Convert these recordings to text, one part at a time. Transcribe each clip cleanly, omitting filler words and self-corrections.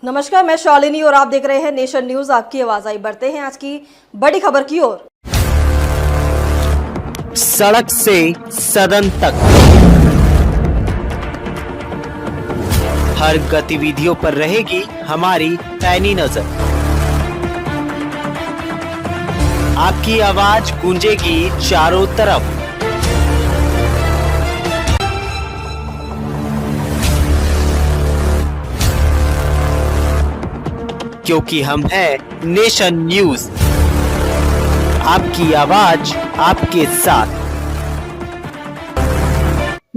नमस्कार, मैं शालिनी और आप देख रहे हैं नेशन न्यूज। आपकी आवाज आई। बढ़ते हैं आज की बड़ी खबर की ओर। सड़क से सदन तक हर गतिविधियों पर रहेगी हमारी पैनी नजर। आपकी आवाज गूंजेगी चारों तरफ, क्योंकि हम हैं नेशन न्यूज। आपकी आवाज आपके साथ।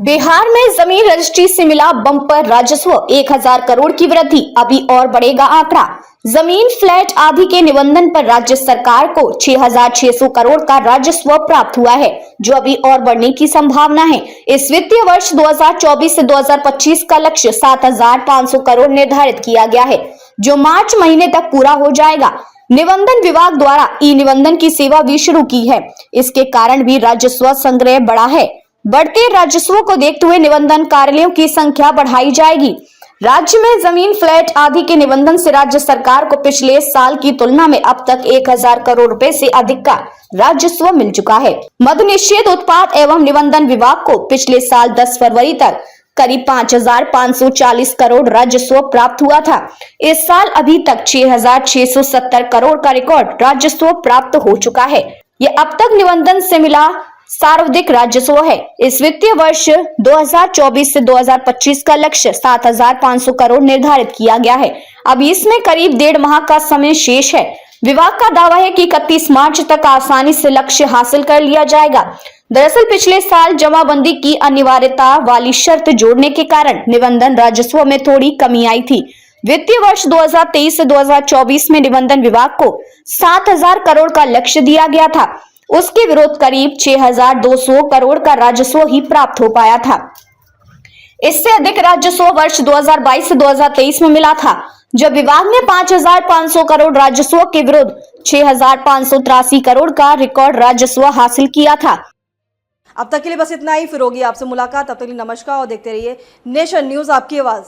बिहार में जमीन रजिस्ट्री से मिला बम्पर राजस्व 1000 करोड़ की वृद्धि, अभी और बढ़ेगा आंकड़ा। जमीन फ्लैट आदि के निबंधन पर राज्य सरकार को 6600 करोड़ का राजस्व प्राप्त हुआ है, जो अभी और बढ़ने की संभावना है। इस वित्तीय वर्ष 2024 से 2025 का लक्ष्य 7500 करोड़ निर्धारित किया गया है, जो मार्च महीने तक पूरा हो जाएगा। निबंधन विभाग द्वारा ई निबंधन की सेवा भी शुरू की है। इसके कारण भी राजस्व संग्रह बढ़ा है। बढ़ते राजस्व को देखते हुए निबंधन कार्यालयों की संख्या बढ़ाई जाएगी। राज्य में जमीन फ्लैट आदि के निबंधन से राज्य सरकार को पिछले साल की तुलना में अब तक 1000 करोड़ रुपए से अधिक का राजस्व मिल चुका है। मद्य निषेध उत्पाद एवं निबंधन विभाग को पिछले साल 10 फरवरी तक करीब 5540 करोड़ राजस्व प्राप्त हुआ था। इस साल अभी तक 6670 करोड़ का रिकॉर्ड राजस्व प्राप्त हो चुका है। ये अब तक निबंधन से मिला सर्वाधिक राजस्व है। इस वित्तीय वर्ष 2024 से 2025 का लक्ष्य 7500 करोड़ निर्धारित किया गया है। अब इसमें करीब 1.5 माह का समय शेष है। विभाग का दावा है कि 31 मार्च तक आसानी से लक्ष्य हासिल कर लिया जाएगा। दरअसल पिछले साल जमाबंदी की अनिवार्यता वाली शर्त जोड़ने के कारण निबंधन राजस्व में थोड़ी कमी आई थी। वित्तीय वर्ष 2023 से 2024 में निबंधन विभाग को 7000 करोड़ का लक्ष्य दिया गया था। उसके विरुद्ध करीब 6200 करोड़ का राजस्व ही प्राप्त हो पाया था। इससे अधिक राजस्व वर्ष 2022 से 2023 में मिला था, जब विभाग ने 5500 करोड़ राजस्व के विरुद्ध 6583 करोड़ का रिकॉर्ड राजस्व हासिल किया था। अब तक के लिए बस इतना ही। फिर होगी आपसे मुलाकात। तब तक के लिए नमस्कार और देखते रहिए नेशन न्यूज, आपकी आवाज।